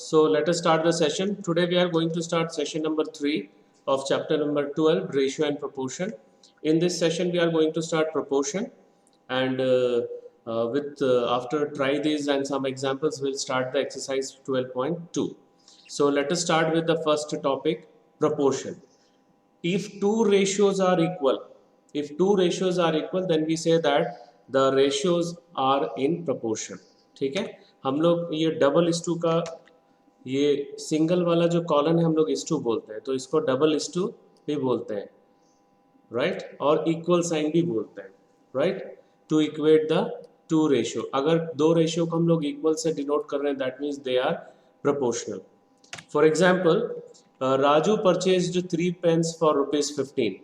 So let us start the session. Today we are going to start session number 3 of chapter number 12, ratio and proportion. In this session we are going to start proportion, and after try these and some examples we'll start the exercise 12.2. So let us start with the first topic, proportion. If two ratios are equal, then we say that the ratios are in proportion. ठीक है, हम लोग ये double इस to का ये single वाला जो कॉलन है हम लोग इस टू बोलते हैं, तो इसको डबल इस टू भी बोलते हैं, राइट, और इक्वल साइन भी बोलते हैं, right, to equate the two ratio. अगर दो रेशियो को हम लोग इक्वल से डिनोट कर रहे हैं, that means they are proportional. For example, Raju purchased 3 pens for ₹15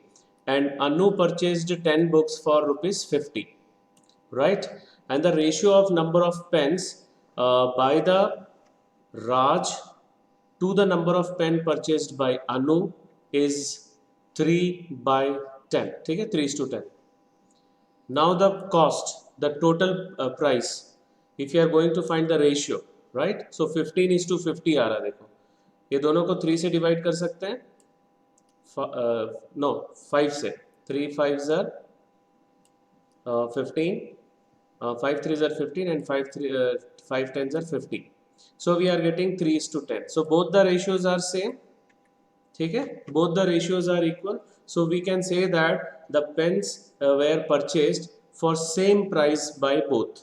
and Anu purchased 10 books for ₹50, right? And the ratio of number of pens by the Raj to the number of pen purchased by Anu is 3/10. ठीक है, 3:10. Now the cost, the total price, if you are going to find the ratio, right? So 15:50 आ रहा है, देखो ये दोनों को 3 से divide कर सकते हैं, नो 5 से. 3 5s are 15, 5 3s are 15 and 5 10s are 50. So we are getting 3:10. So both the ratios are same. ठीक है, both the ratios are equal. So we can say that the pens were purchased for same price by both.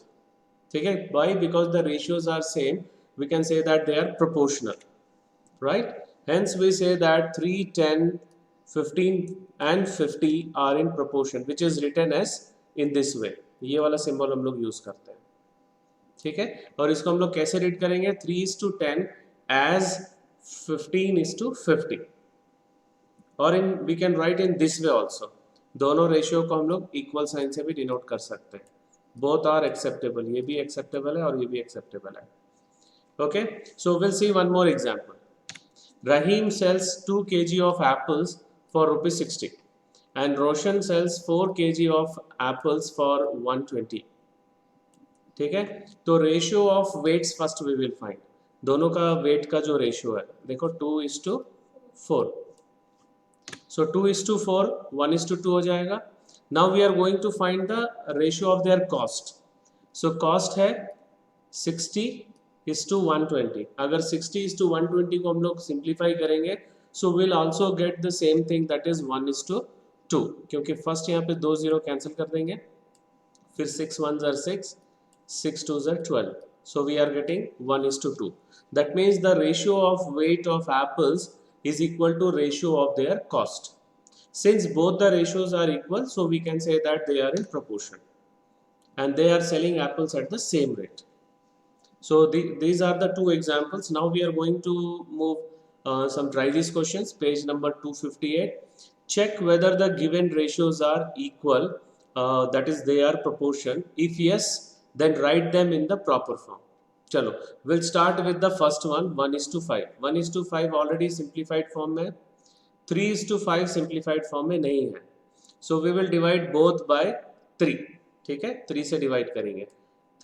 ठीक है, why? Because the ratios are same, we can say that they are proportional, right? Hence we say that 3 10 15 and 50 are in proportion, which is written as in this way. ये वाला symbol हम लोग use करते हैं, ठीक है. और इसको हम लोग कैसे रीड करेंगे? 3:10 as 15:50, और in we can write in this way also. दोनों रेशियो को हम लोग इक्वल साइन से भी डिनोट कर सकते हैं. बोथ आर एक्सेप्टेबल, ये भी एक्सेप्टेबल है और ये भी एक्सेप्टेबल है. Okay, so will see one more example. Rahim sells 2 kg of apples for ₹60 and Roshan sells 4 kg of apples for 120. ठीक है, तो ratio of weights first we will find. दोनों का वेट का जो रेशियो है, देखो 2:4. सो 2:4, 1:2 हो जाएगा. Now we are going to find the ratio of their cost. So cost है 60:120. अगर 60:120 को हम लोग सिंप्लीफाई करेंगे, so will also get the same thing, that is 1:2, क्योंकि फर्स्ट यहाँ पे 2 0 कैंसिल कर देंगे, फिर 6 1s are 6, 6 2s are 12. So we are getting 1:2. That means the ratio of weight of apples is equal to ratio of their cost. Since both the ratios are equal, so we can say that they are in proportion and they are selling apples at the same rate. So these are the two examples. Now we are going to move some try these questions. Page number 258. Check whether the given ratios are equal, that is they are proportion. If yes, then write them in the proper form. चलो, we'll start with the first one, 1:5. 1:5 already simplified form में, 3:5 simplified form में नहीं है. So we will divide both by 3. ठीक है, 3 से divide करेंगे.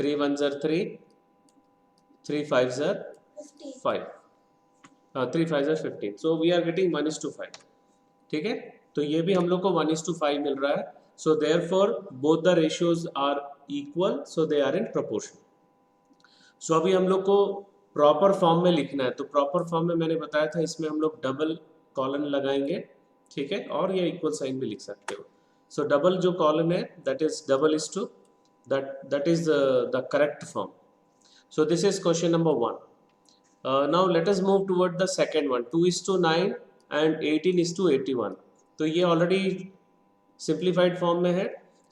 3 1s are 3, 3 5s are 5, 3 5s are 15. So we are getting 1:5. ठीक है, तो ये भी हम लोग को 1:5 मिल रहा है. So therefore both the ratios are equal, so they are in proportion. So अभी हम लोग को प्रॉपर फॉर्म में लिखना है. तो प्रॉपर फॉर्म में मैंने बताया था, इसमें हम लोग डबल कॉलन लगाएंगे, ठीक है, और ये इक्वल साइन भी लिख सकते हो. सो डबल जो कॉलन है, दैट इज डबल:2, that is the correct form. So this is question number 1. Now let us move toward the second one, 2:9 and 18:81. तो ये already simplified form में है.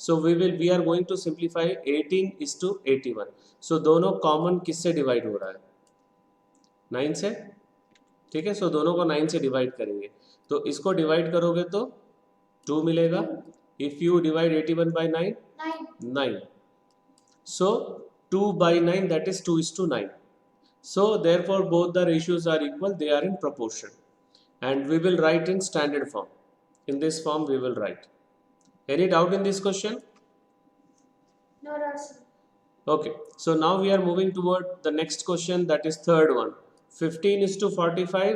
So we are going to simplify 18:81. So दोनों common किससे divide हो रहा है? 9 से. ठीक है, so दोनों को 9 से divide करेंगे. तो इसको divide करोगे तो 2 मिलेगा. If you divide 81 by 9, 9. So 2/9, that is 2:9. So therefore both the ratios are equal, they are in proportion, and we will write in standard form. In this form we will write. Any doubt in this question? No, sir. Okay, so now we are moving toward the next question, that is third one, 15:45,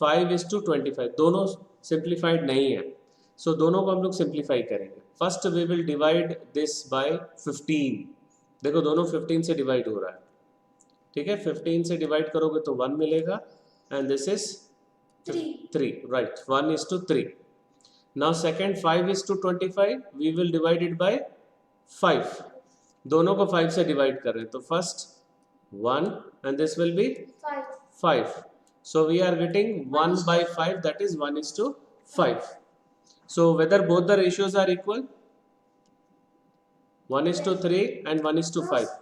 5:25, दोनों simplified नहीं है, सो दोनों को हम लोग simplify करेंगे। First we will divide this by 15। देखो दोनों 15 से डिवाइड हो रहा है, ठीक है। 15 से डिवाइड करोगे तो 1 मिलेगा, and this is 3, right, 1:3। Now second 5:25, we will divide it by 5, दोनों को 5 से डिवाइड कर रहे हैं, तो first 1 and this will be 5. So we are getting 1/5, that is 1:5. So whether both the ratios are equal, 1:3 and 1:5.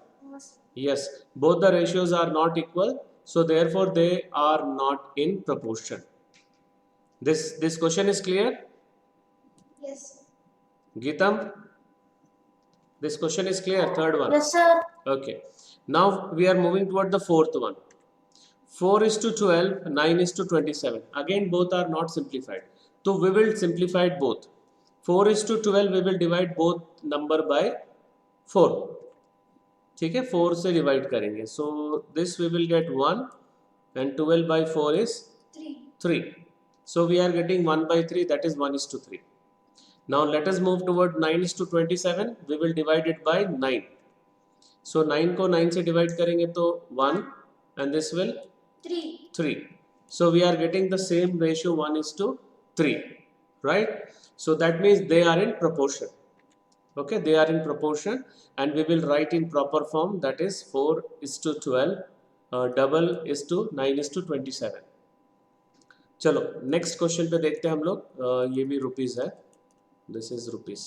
Yes, both the ratios are not equal, so therefore they are not in proportion. This question is clear? Yes. Geetam, this question is clear? Third one. Yes, sir. Okay. Now we are moving toward the fourth one. 4:12, 9:27. Again, both are not simplified. So we will simplify both. 4:12 we will divide both number by 4. ठीक है, 4 से divide करेंगे. So this we will get 1, and 12 by 4 is 3. So we are getting 1/3, that is 1:3. Now let us move toward 9:27. We will divide it by 9. So 9 को 9 से divide करेंगे तो 1, and this will 3. So we are getting the same ratio 1:3, right? So that means they are in proportion. Okay, they are in proportion, and we will write in proper form, that is 4:12, double is to 9:27. चलो next question पे देखते हैं हम लोग. ये भी rupees है, this is rupees.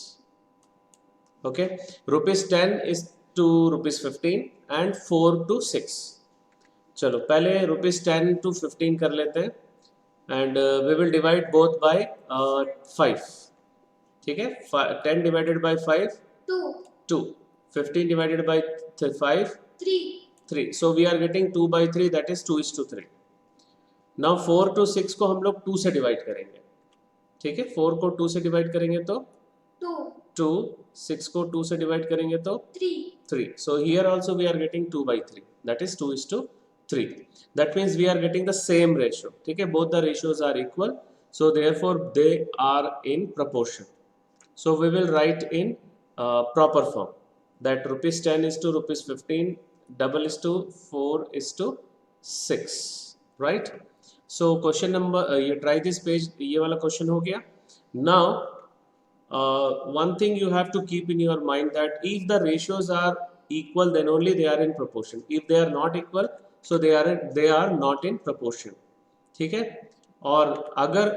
Okay, ₹10 is to ₹15 and 4 to 6. चलो पहले ₹10 to 15 कर लेते हैं, and we will divide both by 5. ठीक है, 10 divided by 5 2, 15 divided by 5 3. So we are getting 2/3, that is 2:3. Now 4 to 6 को हम लोग 2 से डिवाइड करेंगे. ठीक है, 4 को 2 से डिवाइड करेंगे तो 2, 6 को 2 से डिवाइड करेंगे तो 3. So here also we are getting 2/3, that is 2:3. That means we are getting the same ratio. ठीक है, both the ratios are equal, so therefore they are in proportion. So we will write in proper form, that ₹10 is to ₹15, double is to 4 is to 6, right? So question number, you try this page, ये वाला question हो गया. Now one thing you have to keep in your mind, that if the ratios are equal, then only they are in proportion. If they are not equal, so they are not in proportion. ठीक है, और अगर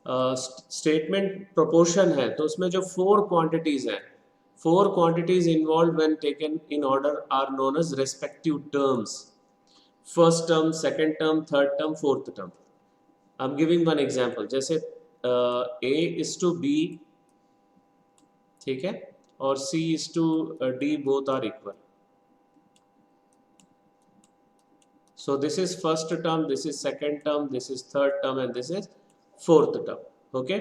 statement proportion है तो उसमें जो 4 quantities हैं, 4 quantities involve when taken in order are known as respective terms. First term, second term, third term, fourth term. I am giving one example, जैसे A is to B, ठीक है, और C is to D, both are equal. So this is first term, this is second term, this is third term, and this is fourth term. Okay,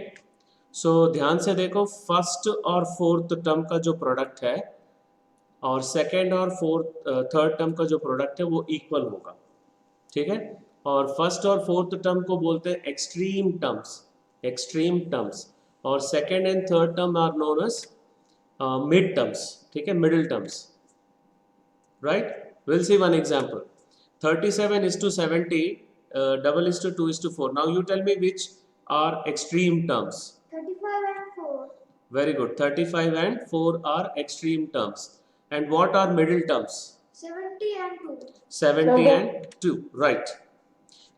so ध्यान से देखो, first और fourth term का जो product है और second और third term का जो प्रोडक्ट है वो इक्वल होगा. ठीक है, और फर्स्ट और फोर्थ टर्म को बोलते हैं एक्सट्रीम टर्म्स, और second and third term are known as mid terms. ठीक है, middle terms, right. Will see one example. 37 is to 70, double is to 2 is to 4. Now you tell me which are extreme terms. 35 and 4. Very good. 35 and 4 are extreme terms. And what are middle terms? 70 and 2. 70 and 2. Right.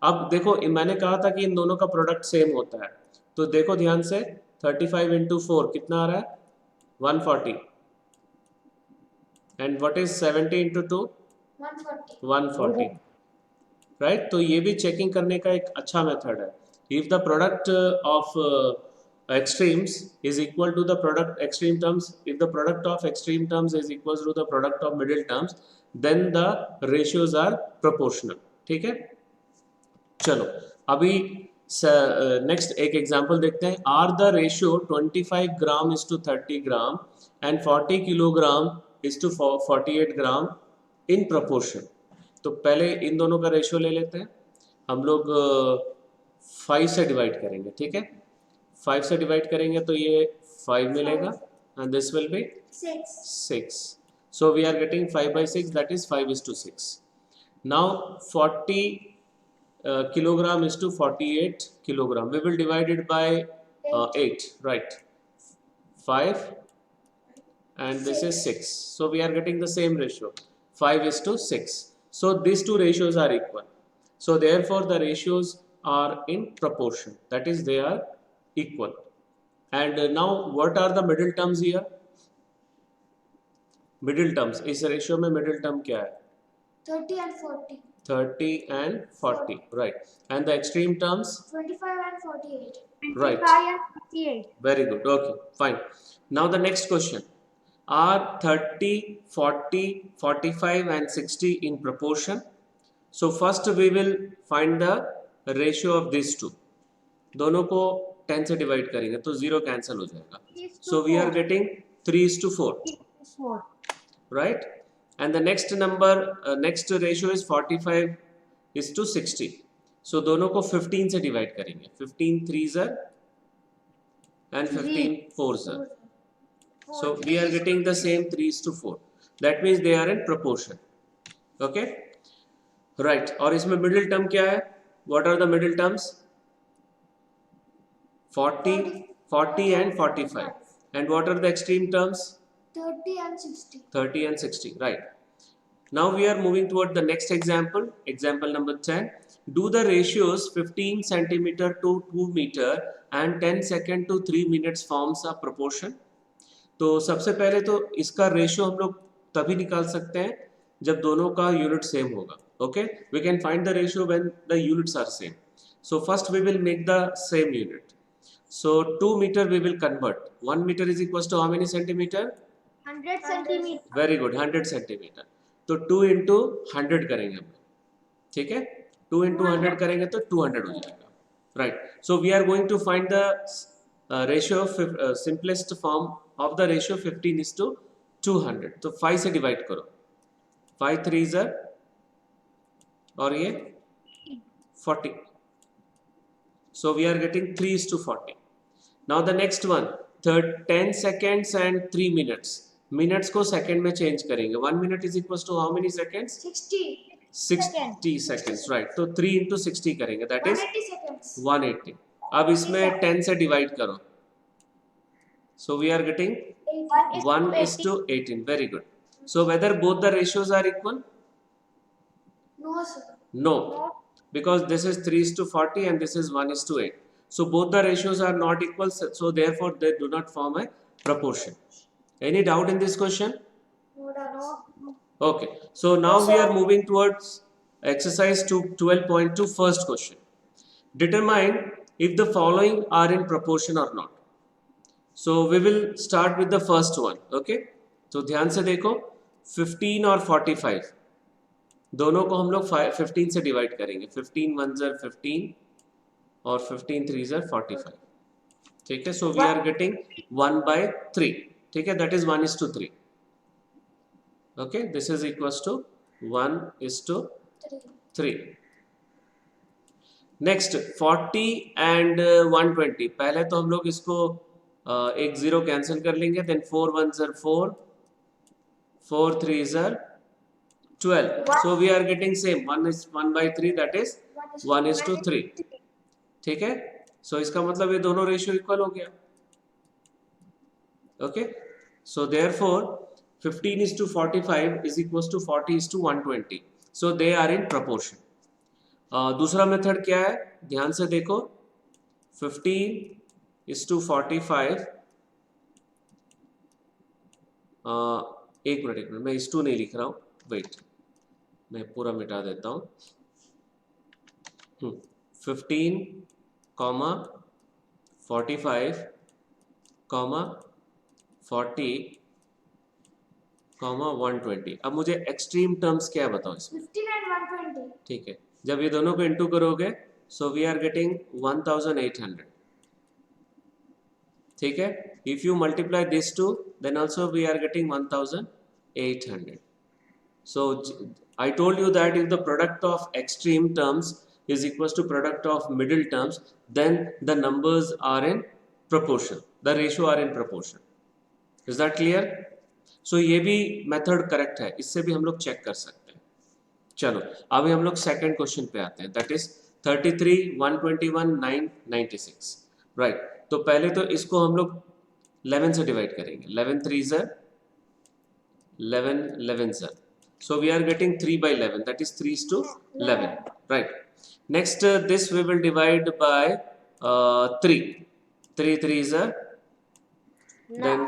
अब देखो, मैंने कहा था कि इन दोनों का product same होता है, तो देखो ध्यान से, 35 into 4 कितना आ रहा है? 140. And what is 70 into 2? 140. Right. तो ये भी चेकिंग करने का एक अच्छा मेथड है. If the product of extremes is equal to the product extreme terms, if the product of extreme terms is equal to the product of middle terms, then the ratios are proportional. ठीक है, चलो अभी next एक example देखते हैं. Are the ratio 25 gram is to 30 gram and 40 kilogram is to 48 gram in proportion. तो पहले इन दोनों का रेशियो ले लेते हैं. हम लोग 5 से डिवाइड करेंगे, ठीक है। 5 से डिवाइड करेंगे तो ये 5 मिलेगा and this will be 6. So we are getting 5 by 6, that is 5:6. Now 40 kilogram is to 48 kilogram. We will divide it by 8, right? 5 and this is 6. So we are getting the same ratio, 5:6. So these two ratios are equal. So therefore the ratios are in proportion, that is they are equal. And now what are the middle terms here? Middle terms, इस ratio में middle term क्या है? 30 and 40. 30 and 40, right. And the extreme terms? 25 and 48. Right. 25 and 48. Very good. Okay, fine. Now the next question. Are 30, 40, 45 and 60 in proportion? So first we will find the ratio of these two. दोनों को 10 से divide करेंगे तो 0 cancel हो जाएगा. So we are getting 3:4. 4. Right? And the next number, next ratio is 45:60. So दोनों को 15 से डिवाइड करेंगे. 15 3s are and 15 4s are. So we are getting the same 3:4. That means they are in proportion. Okay? Right. और इसमें middle term क्या है? What are the middle terms? 40, 40 and 45. And what are the extreme terms? 30 and 60. 30 and 60, right. Now we are moving toward the next example, example number 10. Do the ratios 15 centimeter to 2 meter and 10 second to 3 minutes forms a proportion. तो सबसे पहले तो इसका ratio हम लोग तभी निकाल सकते हैं जब दोनों का यूनिट सेम होगा. Okay, we can find the ratio when the units are same. So first we will make the same unit. So 2 meter we will convert. 1 meter is equals to how many centimeter? 100 centimeter. Very good, 100 centimeter. तो 2 into 100 करेंगे हम, ठीक है. 2 into 100 करेंगे तो 200 हो जाएगा, right. So we are going to find the ratio of simplest form of the ratio 15:200. तो 5 से डिवाइड करो. 5 3s are और ये 40. So we are getting 3:40. Now the next one, 10 seconds and 3 minutes. Minutes को second में change करेंगे. 1 minute is equals to how many seconds? 60. 60 seconds, right. तो 3 into 60 करेंगे, that is 180 seconds. 180. अब इसमें 10 से divide करो. So we are getting 1:18. Very good. So whether both the ratios are equal? No, sir. No, because this is 3:40 and this is 1:8. So both the ratios are not equal, so therefore they do not form a proportion. Any doubt in this question? No, no. Okay, so now we are moving towards exercise 12.2, first question. Determine if the following are in proportion or not. So we will start with the first one. Okay, तो ध्यान से देखो, 15 और 45 दोनों को हम लोग 15 से डिवाइड करेंगे. 15 1s are 15 और 15 3s are 45, ठीक है. सो वी आर गेटिंग 1/3, ठीक है. That is 1:3. Okay, this is equals to 1:3. Next 40 and 120. पहले तो हम लोग इसको एक 0 कैंसिल कर लेंगे. Then 4 1s are 4, 4 3s are 12. So we are getting same, 1/3, that is 1:3, ठीक है. सो इसका मतलब ये दोनों रेशियो इक्वल हो गया. Okay, so therefore 15:45 is equals to 40:120. So they are in proportion. दूसरा मेथड क्या है, ध्यान से देखो. 15:45. एक मिनट, मैं इस2 नहीं लिख रहा हूँ, वेट, मैं पूरा मिटा देता हूँ. 15, 45, 40, 120. अब मुझे एक्सट्रीम टर्म्स क्या है बताओ इसमें. 15 and 120. ठीक है, जब ये दोनों को इंटू करोगे सो वी आर गेटिंग 1800, ठीक है. If you multiply this two then also we are getting 1800. So I told you that if the product of extreme terms is equals to product of middle terms, then the numbers are in proportion, the ratio are in proportion. Is that clear? So ये भी method correct है, इससे भी हम लोग check कर सकते हैं. चलो अभी हम लोग सेकंड क्वेश्चन पे आते हैं, दैट इज 33, 121, 996. राइट, तो पहले तो इसको हम लोग 11 से डिवाइड करेंगे. 11 3 ज़र 11 11 ज़र, so we are getting 3 by 11, that is 3 to 11. Right, next this we will divide by 3. 3 3 ज़र then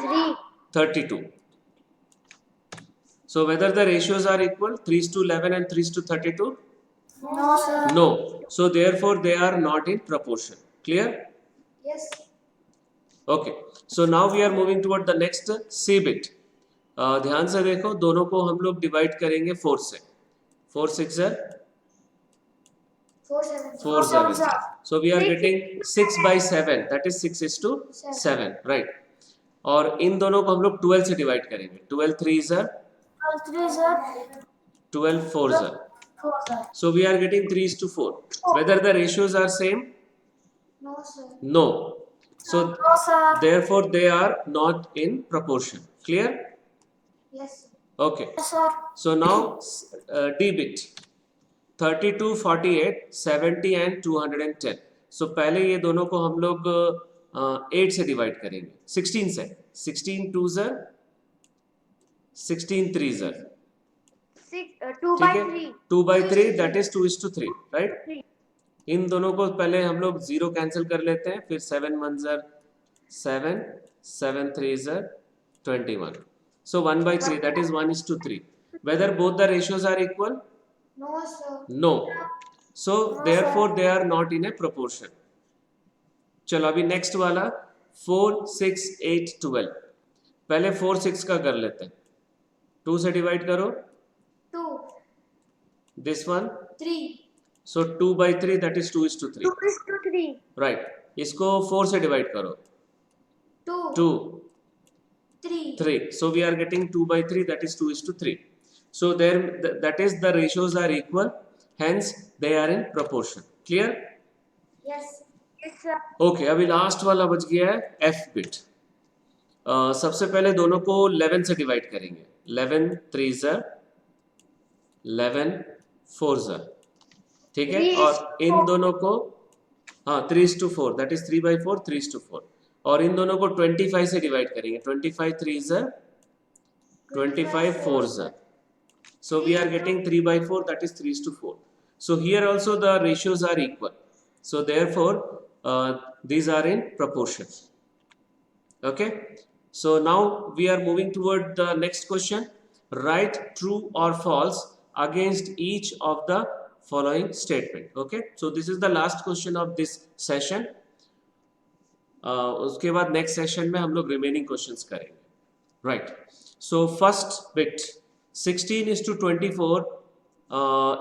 32. So whether the ratios are equal, 3 to 11 and 3 to 32? No, sir. No. So therefore they are not in proportion. Clear? Yes. Okay. So now we are moving toward the next C bit. ध्यान से देखो, दोनों को हम लोग divide करेंगे 4 से. 4 6 are 4 7. So we are getting 6 by 7, that is 6 is to 7. Right. और इन दोनों को हम लोग 12 से डिवाइड करेंगे. 12 3 are 12 4 are. So we are getting 3 is to 4. Whether the ratios are same? No, sir. No. So therefore they are not in proportion. Clear? Yes. Okay. Yes, sir. So now D bit 32, 48, 70 and 210. So पहले ये दोनों को हम लोग 8 से divide करेंगे. 16 से. 16 2 are 16 3 are. 2 by 3. 2 by 3, that is 2 is to 3. Right? इन दोनों को पहले हम लोग 0 कैंसिल कर लेते हैं, फिर 7 1 are 7, 7 3 are 21. So 1 by 3, that is 1 is to 3. Whether both the ratios are equal? No, sir. No. So therefore they are not in a proportion. चलो अभी नेक्स्ट वाला 4 6 8 12. पहले 4 6 का कर लेते हैं. 2 से डिवाइड करो. 2. This one. 3. So 2 by 3, that is 2 is to 3. 2 is to 3. Right. इसको 4 से डिवाइड करो. 2. 2 3. 3. So we are getting 2 by 3, that is 2 is to 3. So there, that is the ratios are equal, hence they are in proportion. Clear? Yes. Yes, sir. Okay, अभी last वाला बच गया है F bit. सबसे पहले दोनों को 11 से डिवाइड करेंगे. 11 3 are 11 4 are. ठीक है, और इन दोनों को 3 is to 4, that is 3 by 4, 3 is to 4. और इन दोनों को 25 से डिवाइड करेंगे. 25 3 are 25 4 are. So we are getting 3 by 4, that is 3 is to 4. So here also the ratios are equal. So therefore these are in proportion. Okay. So now we are moving toward the next question. Write true or false against each of the following statement. Okay. So this is the last question of this session. उसके बाद next session में हम लोग remaining questions करेंगे. Right. So first bit 16 is to 24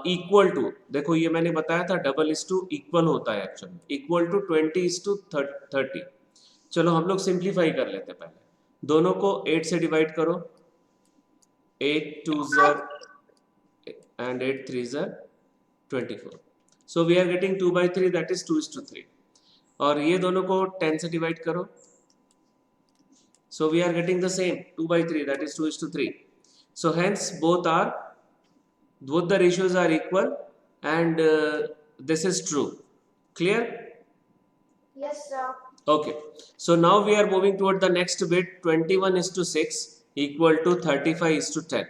equal to, देखो ये मैंने बताया था डबल इज टू इक्वल होता है actually, equal to 20 is to 30. चलो हम लोग सिंप्लीफाई कर लेते हैं. पहले दोनों को 8 से डिवाइड करो. 8 2 and 8 3 24. So we are getting 2 by 3, that is 2 is to 3. और ये दोनों को 10 से डिवाइड करो. So we are getting the same 2 by 3, that is 2 is to 3. So hence both the ratios are equal, and this is true. Clear? Yes, sir. Okay. So now we are moving toward the next bit. 21 is to 6 equal to 35 is to 10.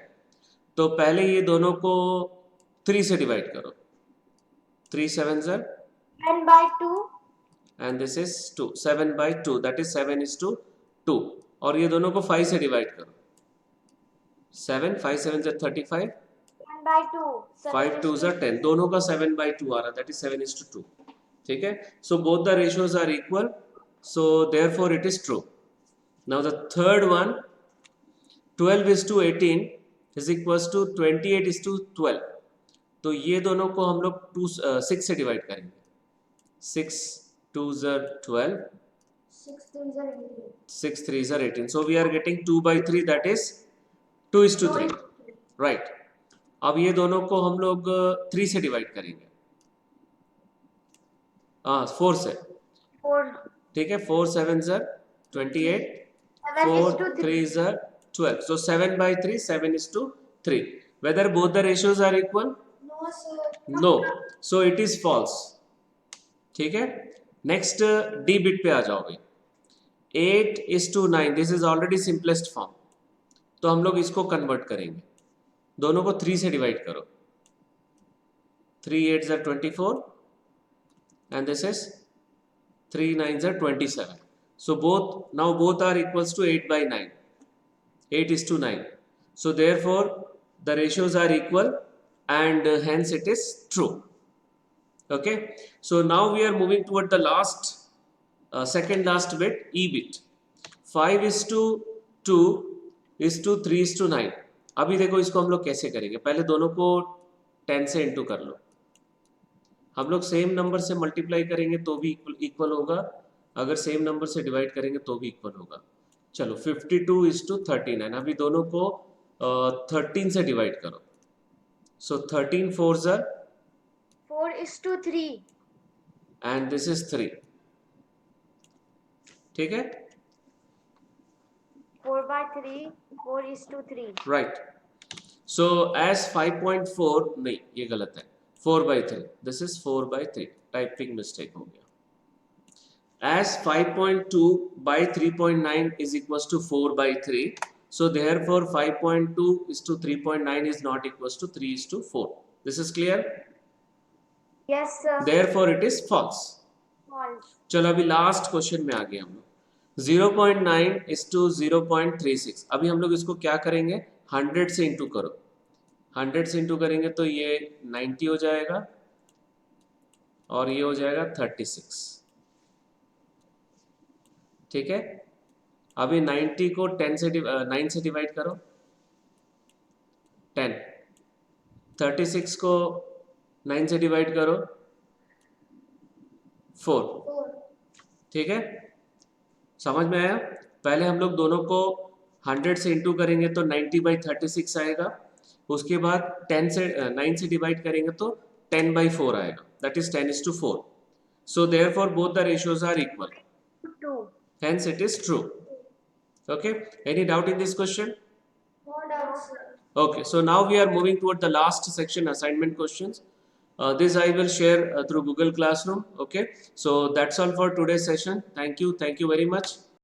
तो पहले ये दोनों को 3 से divide करो. 3 7 are 10 by 2. and this is 2. 7 by 2, that is 7 is to 2. और ये दोनों को 5 से डिवाइड करो. 7 5 7 are 35. 10 by 2. 5 2 are 10. दोनों का 7 by 2 आ रहा, that is 7 is to 2. ठीक है. So both the ratios are equal. So therefore it is true. Now the third one, 12 is to 18 is equals to 28 is to 12. तो ये दोनों को हम लोग 6 से डिवाइड करेंगे. 6 2 are 12. 6 3 are 18. 6 3 are 18. So we are getting 2 by 3, that is 2 is to 3. Right. अब ये दोनों को हम लोग 3 से डिवाइड करेंगे. हाँ 4 से, 4. ठीक है, 4 7 ज़र 28, 4 3 ज़र 12, so 7 by 3, 7 is to 3. Whether both the ratios are equal? No, sir. No, so it is false. ठीक है, नेक्स्ट डी बिट पे आ जाओ भाई, 8:9, this is already simplest form, तो हम लोग इसको कन्वर्ट करेंगे, दोनों को 3 से डिवाइड करो, 3 8 ज़र 24 and this is 3 9 are 27. So both are equals to 8 by 9. 8 is to 9. So therefore the ratios are equal and hence it is true. Okay. So now we are moving toward the last second last bit, E bit. 5 is to 2 is to 3 is to 9. अभी देखो इसको हम लोग कैसे करेंगे, पहले दोनों को 10 से इंटू कर लो, हम लोग सेम नंबर से मल्टीप्लाई करेंगे तो भी इक्वल होगा, अगर सेम नंबर से डिवाइड करेंगे तो भी इक्वल होगा। चलो 52 is to 39, अभी दोनों को 13 से डिवाइड करो, सो 13 4 ज़र 4 is to 3. And this is 3, ठीक है, 4 by 3, 4 is to 3. Right. So as 5.4 नहीं, ये गलत है, 4 by 3, this is 4 by 3, typing mistake हो गया। As 5.2 by 3.9 is equals to 4 by 3, so therefore 5.2 is to 3.9 is not equals to 3 is to 4. This is clear? Yes, sir. Therefore it is false. False. चलो अभी last question में आ गए हम लोग, 0.9 is to 0.36, अभी हम लोग इसको क्या करेंगे, 100 से इंटू करो, 100 से इंटू करेंगे तो ये 90 हो जाएगा और ये हो जाएगा 36, ठीक है। अभी 90 को 9 से डिवाइड करो, 10, 36 को 9 से डिवाइड करो, 4, 4. ठीक है, समझ में आया। पहले हम लोग दोनों को 100 से इंटू करेंगे तो 90/36 आएगा, उसके बाद 9 से डिवाइड करेंगे तो 10/4 आएगा, that is 10:4. So therefore both the ratios are equal, 2. hence it is true. Okay, any doubt in this question? No doubt, sir. Okay, so now we are moving toward the last section, assignment questions. This I will share through Google Classroom. Okay, so that's all for today's session. Thank you very much.